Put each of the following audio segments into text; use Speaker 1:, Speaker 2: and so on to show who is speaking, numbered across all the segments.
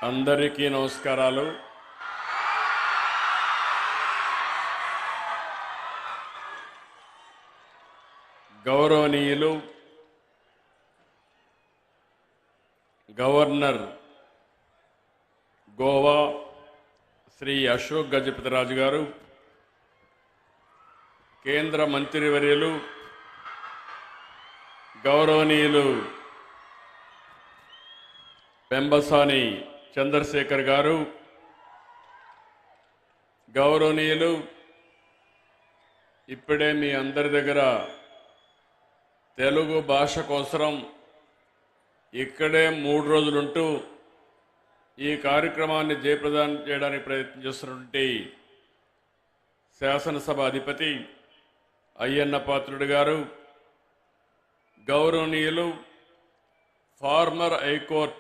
Speaker 1: అందరికీ నమస్కారాలు. గౌరవనీయులు గవర్నర్ గోవా శ్రీ అశోక్ గజపతిరాజు గారు, కేంద్ర మంత్రివర్యులు గౌరవనీయులు పెంబసాని చంద్రశేఖర్ గారు, గౌరవనీయులు ఇప్పుడే మీ అందరి దగ్గర తెలుగు భాష కోసం ఇక్కడే 3 రోజులుంటూ ఈ కార్యక్రమాన్ని జయప్రదం చేయడానికి ప్రయత్నం చేస్తున్నటువంటి శాసనసభ అధిపతి అయ్యన్న పాత్రుడు గారు, గౌరవనీయులు former high court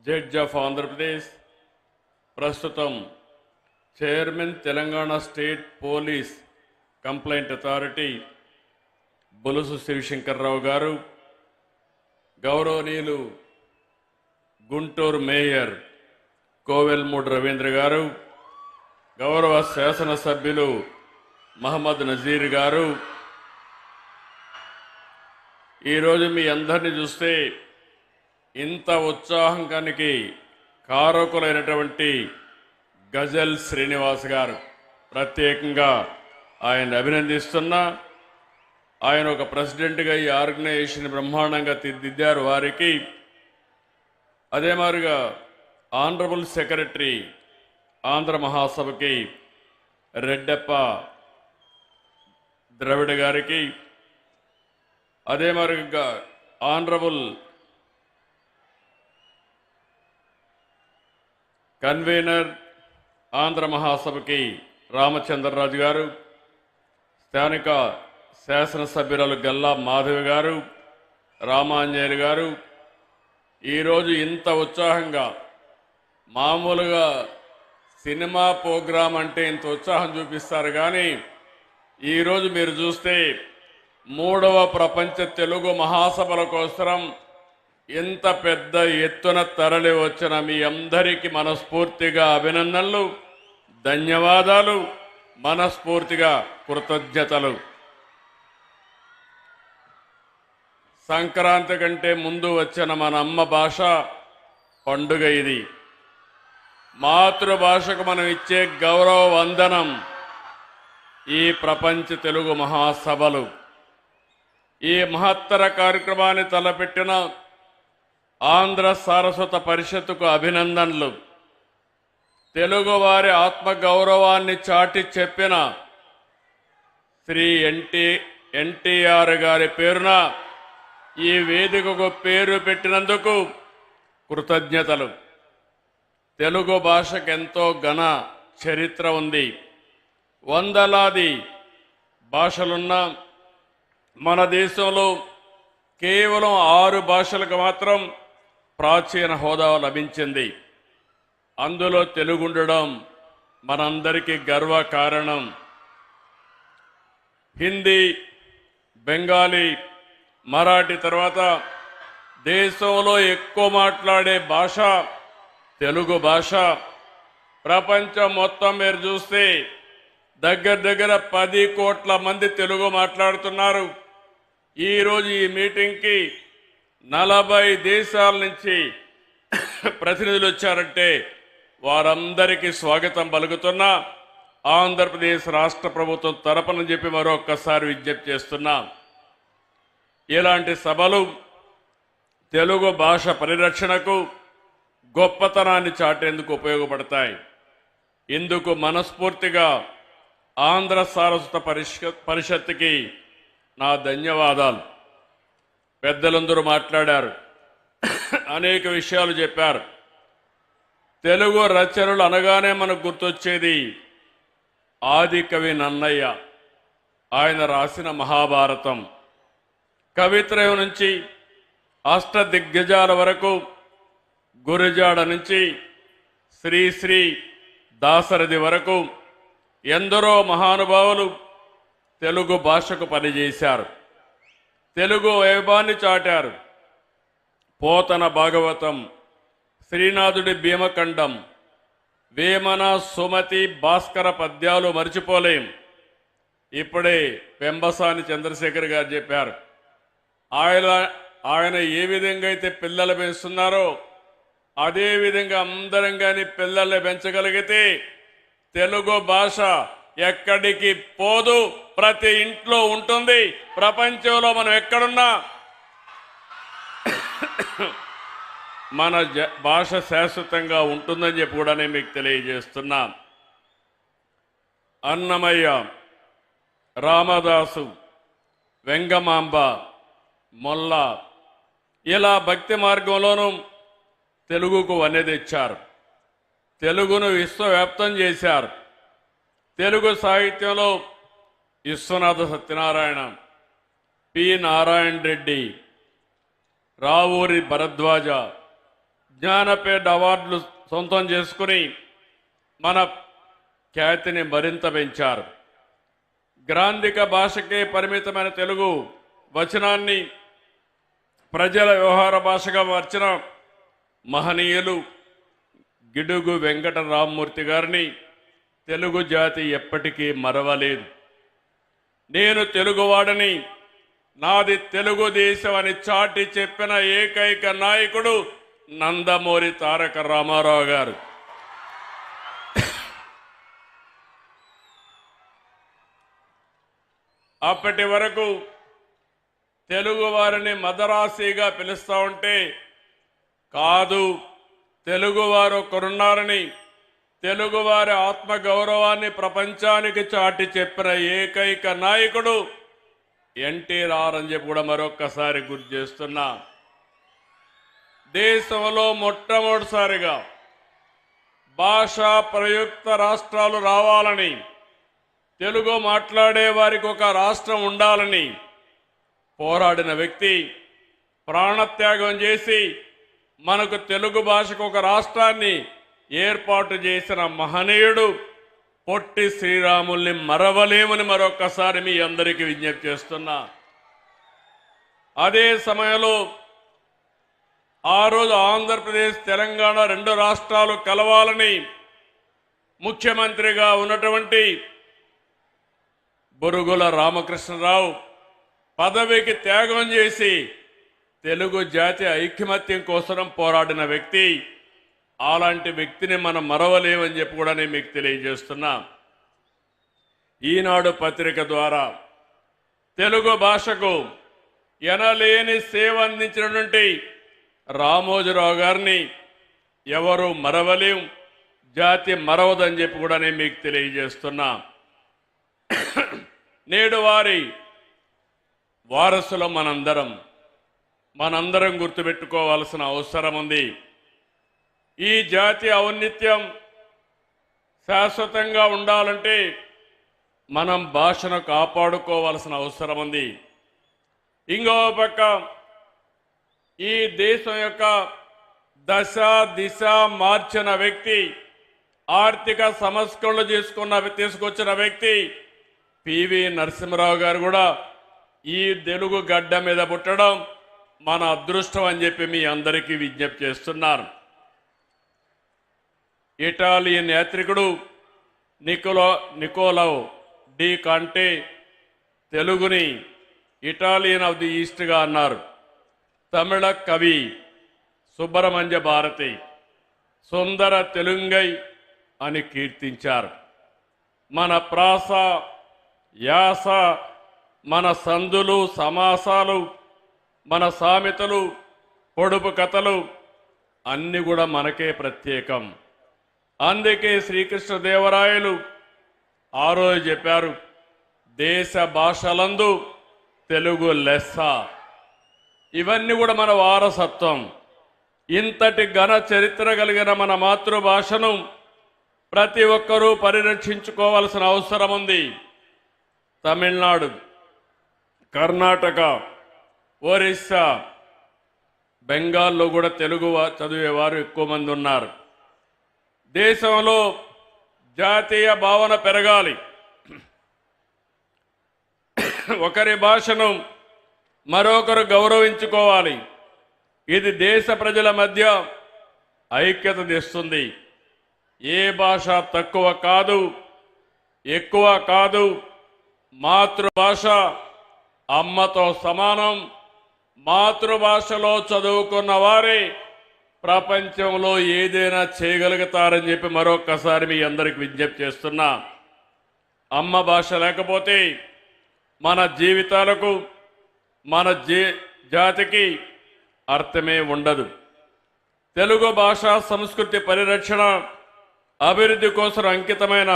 Speaker 1: judge of Andhra Pradesh, ప్రస్తుతం chairman Telangana state police complaint authority Bolusu Sivasankar Rao గారు, గౌరవనీయులు గుంటూరు మేయర్ కోవెల్మూడి రవీంద్ర గారు, గౌరవ శాసనసభ్యులు మహమ్మద్ నజీర్ గారు, ఈరోజు మీ అందరినీ చూస్తే ఇంత ఉత్సాహానికి కారకులైనటువంటి గజల్ శ్రీనివాస్ గారు, ప్రత్యేకంగా ఆయన అభినందిస్తున్నా. ఆయన ఒక ప్రెసిడెంట్గా ఈ ఆర్గనైజేషన్ బ్రహ్మాండంగా తీర్చిదిద్దారు. వారికి అదే మాదిరిగా ఆనరబుల్ సెక్రటరీ ఆంధ్ర మహాసభకి రెడ్డప్ప ద్రవిడ గారికి, అదే మాదిరిగా ఆనరబుల్ కన్వీనర్ ఆంధ్ర మహాసభకి రామచంద్రరాజు గారు, స్థానిక శాసనసభ్యురాలు గల్లా మాధవి గారు, రామాంజనేయులు గారు, ఈరోజు ఇంత ఉత్సాహంగా, మామూలుగా సినిమా ప్రోగ్రాం అంటే ఇంత ఉత్సాహం చూపిస్తారు కానీ ఈరోజు మీరు చూస్తే 3వ ప్రపంచ తెలుగు మహాసభల కోసం ఇంత పెద్ద ఎత్తున తరలి వచ్చిన మీ అందరికీ మనస్ఫూర్తిగా అభినందనలు, ధన్యవాదాలు, మనస్ఫూర్తిగా కృతజ్ఞతలు. సంక్రాంతి కంటే ముందు వచ్చిన మన అమ్మ భాష పండుగ ఇది. మాతృభాషకు మనం ఇచ్చే గౌరవ వందనం ఈ ప్రపంచ తెలుగు మహాసభలు. ఈ మహత్తర కార్యక్రమాన్ని తలపెట్టిన ఆంధ్ర సారస్వత పరిషత్తుకు అభినందనలు. తెలుగువారి ఆత్మగౌరవాన్ని చాటి చెప్పిన శ్రీ ఎన్టీఆర్ గారి పేరున ఈ వేదికకు పేరు పెట్టినందుకు కృతజ్ఞతలు. తెలుగు భాషకు ఎంతో ఘన చరిత్ర ఉంది. వందలాది భాషలున్న మన దేశంలో కేవలం 6 భాషలకు మాత్రం ప్రాచీన హోదా లభించింది. అందులో తెలుగు ఉండడం మనందరికీ గర్వకారణం. హిందీ, బెంగాలీ, మరాఠీ తర్వాత దేశంలో ఎక్కువ మాట్లాడే భాష తెలుగు భాష. ప్రపంచం మొత్తం మీరు చూస్తే దగ్గర 10 కోట్ల మంది తెలుగు మాట్లాడుతున్నారు. ఈరోజు ఈ మీటింగ్కి 40 దేశాల నుంచి ప్రతినిధులు వచ్చారంటే వారందరికీ స్వాగతం పలుకుతున్నా. ఆంధ్రప్రదేశ్ రాష్ట్ర ప్రభుత్వం తరపున చెప్పి మరొక్కసారి విజ్ఞప్తి చేస్తున్నా. ఇలాంటి సభలు తెలుగు భాష పరిరక్షణకు, గొప్పతనాన్ని చాటేందుకు ఉపయోగపడతాయి. ఇందుకు మనస్ఫూర్తిగా ఆంధ్ర సారస్వత పరిషత్తుకి నా ధన్యవాదాలు. పెద్దలందరూ మాట్లాడారు, అనేక విషయాలు చెప్పారు. తెలుగు రచనలు అనగానే మనకు గుర్తొచ్చేది ఆది కవి నన్నయ్య. ఆయన రాసిన మహాభారతం, కవిత్రయం నుంచి అష్టదిగ్గజాల వరకు, గురజాడ నుంచి శ్రీ దాశరథి వరకు ఎందరో మహానుభావులు తెలుగు భాషకు పనిచేశారు. తెలుగు వైభవాన్ని చాటారు. పోతన భాగవతం, శ్రీనాథుడి భీమఖండం, వేమన, సుమతి, భాస్కర పద్యాలు మర్చిపోలేం. ఇప్పుడే పెంబసాని చంద్రశేఖర్ గారు చెప్పారు. ఆయన ఏ విధంగా అయితే పిల్లలు పెంచుతున్నారో అదే విధంగా అందరం కానీ పిల్లల్ని పెంచగలిగితే తెలుగు భాష ఎక్కడికి పోదు, ప్రతి ఇంట్లో ఉంటుంది. ప్రపంచంలో మనం ఎక్కడున్నా మన భాష శాశ్వతంగా ఉంటుందని చెప్పి కూడా నేను మీకు తెలియజేస్తున్నా. అన్నమయ్య, రామదాసు, వెంగమాంబ, మొల్ల ఇలా భక్తి మార్గంలోనూ తెలుగుకు వన్నె తెచ్చారు. తెలుగును విశ్వవ్యాప్తం చేశారు. తెలుగు సాహిత్యంలో విశ్వనాథ సత్యనారాయణ, పి నారాయణ రెడ్డి, రావూరి భరద్వాజ జ్ఞానపీఠ అవార్డులు సొంతం చేసుకుని మన ఖ్యాతిని మరింత పెంచారు. గ్రాంధిక భాషకే పరిమితమైన తెలుగు వచనాన్ని ప్రజల వ్యవహార భాషగా మార్చిన మహనీయులు గిడుగు వెంకట రామ్మూర్తి గారిని తెలుగు జాతి ఎప్పటికీ మరవలేదు. నేను తెలుగువాడని, నాది తెలుగుదేశం అని చాటి చెప్పిన ఏకైక నాయకుడు నందమూరి తారక రామారావు గారు. అప్పటి వరకు తెలుగు వారిని మదరాసీగా పిలుస్తూ ఉంటే, కాదు, తెలుగువారు ఒకరున్నారని, తెలుగువారి ఆత్మగౌరవాన్ని ప్రపంచానికి చాటి చెప్పిన ఏకైక నాయకుడు ఎన్టీఆర్ అని చెప్పి కూడా మరొక్కసారి గుర్తు చేస్తున్నా. దేశంలో మొట్టమొదటిసారిగా భాషా ప్రయుక్త రాష్ట్రాలు రావాలని, తెలుగు మాట్లాడే వారికి ఒక రాష్ట్రం ఉండాలని పోరాడిన వ్యక్తి, ప్రాణత్యాగం చేసి మనకు తెలుగు భాషకు ఒక రాష్ట్రాన్ని ఏర్పాటు చేసిన మహనీయుడు పొట్టి శ్రీరాముల్ని మరవలేమని మరొక్కసారి మీ అందరికీ విజ్ఞప్తి చేస్తున్నా. అదే సమయంలో ఆ రోజు ఆంధ్రప్రదేశ్, తెలంగాణ రెండు రాష్ట్రాలు కలవాలని ముఖ్యమంత్రిగా ఉన్నటువంటి బొరుగుల రామకృష్ణరావు పదవికి త్యాగం చేసి తెలుగు జాతి ఐకమత్యం కోసం పోరాడిన వ్యక్తి. అలాంటి వ్యక్తిని మనం మరవలేమని చెప్పి కూడా నేను మీకు తెలియజేస్తున్నా. ఈనాడు పత్రిక ద్వారా తెలుగు భాషకు ఎనలేని సేవ అందించినటువంటి రామోజీరావు గారిని ఎవరు మరవలేం, జాతి మరవదని చెప్పి కూడా నేను మీకు తెలియజేస్తున్నా. నేడు వారి వారసులు మనందరం గుర్తుపెట్టుకోవాల్సిన అవసరం ఉంది. ఈ జాతి ఔన్నత్యం శాశ్వతంగా ఉండాలంటే మనం భాషను కాపాడుకోవాల్సిన అవసరం ఉంది. ఇంకో పక్క ఈ దేశం యొక్క దశ దిశ మార్చిన వ్యక్తి, ఆర్థిక సంస్కరణలు తీసుకొచ్చిన వ్యక్తి పివి నరసింహారావు గారు కూడా ఈ తెలుగు గడ్డ మీద పుట్టడం మన అదృష్టం అని చెప్పి మీ అందరికీ విజ్ఞప్తి చేస్తున్నారు. ఇటాలియన్ యాత్రికుడు నికోలో డి కాంటే తెలుగుని ఇటాలియన్ ఆఫ్ ది ఈస్ట్గా అన్నారు. తమిళ కవి సుబ్రహ్మణ్య భారతి సుందర తెలుంగై అని కీర్తించారు. మన ప్రాస, యాస, మన సందులు, సమాసాలు, మన సామెతలు, పొడుపు కథలు అన్నీ కూడా మనకే ప్రత్యేకం. అందుకే శ్రీకృష్ణదేవరాయలు ఆ రోజు చెప్పారు, దేశ భాషలందు తెలుగు లెస్స. ఇవన్నీ కూడా మన వారసత్వం. ఇంతటి ఘన చరిత్ర కలిగిన మన మాతృభాషను ప్రతి ఒక్కరూ పరిరక్షించుకోవాల్సిన అవసరం ఉంది. తమిళనాడు, కర్ణాటక, ఒరిస్సా, బెంగాల్లో కూడా తెలుగు చదివేవారు ఎక్కువ మంది ఉన్నారు. దేశంలో జాతీయ భావన పెరగాలి. ఒకరి భాషను మరొకరు గౌరవించుకోవాలి. ఇది దేశ ప్రజల మధ్య ఐక్యత తెస్తుంది. ఏ భాష తక్కువ కాదు, ఎక్కువ కాదు. మాతృభాష అమ్మతో సమానం. మాతృభాషలో చదువుకున్న వారే ప్రపంచంలో ఏదైనా చేయగలుగుతారని చెప్పి మరొక్కసారి మీ అందరికి విజ్ఞప్తి చేస్తున్నా. అమ్మ భాష లేకపోతే మన జీవితాలకు, మన జాతికి అర్థమే ఉండదు. తెలుగు భాషా సంస్కృతి పరిరక్షణ, అభివృద్ధి కోసం అంకితమైన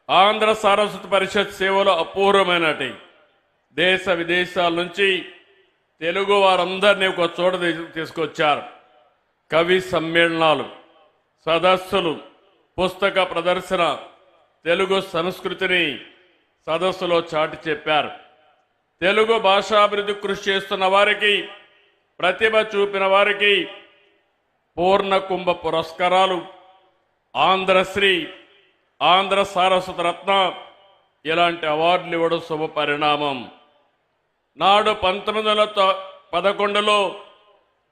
Speaker 1: ఆంధ్ర సారస్వత పరిషత్ సేవలు అపూర్వమైనటి. దేశ విదేశాల నుంచి తెలుగు వారందరినీ ఒక చోట తీసుకొచ్చారు. కవి సమ్మేళనాలు, సదస్సులు, పుస్తక ప్రదర్శన, తెలుగు సంస్కృతిని సదస్సులో చాటి చెప్పారు. తెలుగు భాషాభివృద్ధి కృషి చేస్తున్న వారికి, ప్రతిభ చూపిన వారికి పూర్ణ కుంభ పురస్కారాలు, ఆంధ్రశ్రీ, ఆంధ్ర సారస్వత రత్న ఇలాంటి అవార్డులు ఇవ్వడం శుభ పరిణామం. నాడు 1911లో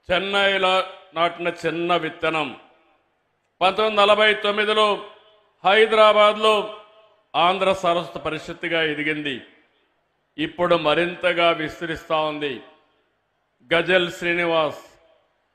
Speaker 1: చెన్నైలో నాటిన చిన్న విత్తనం 1949లో హైదరాబాద్లో ఆంధ్ర సారస్వత పరిషత్తుగా ఎదిగింది. ఇప్పుడు మరింతగా విస్తరిస్తూ ఉంది. గజల్ శ్రీనివాస్,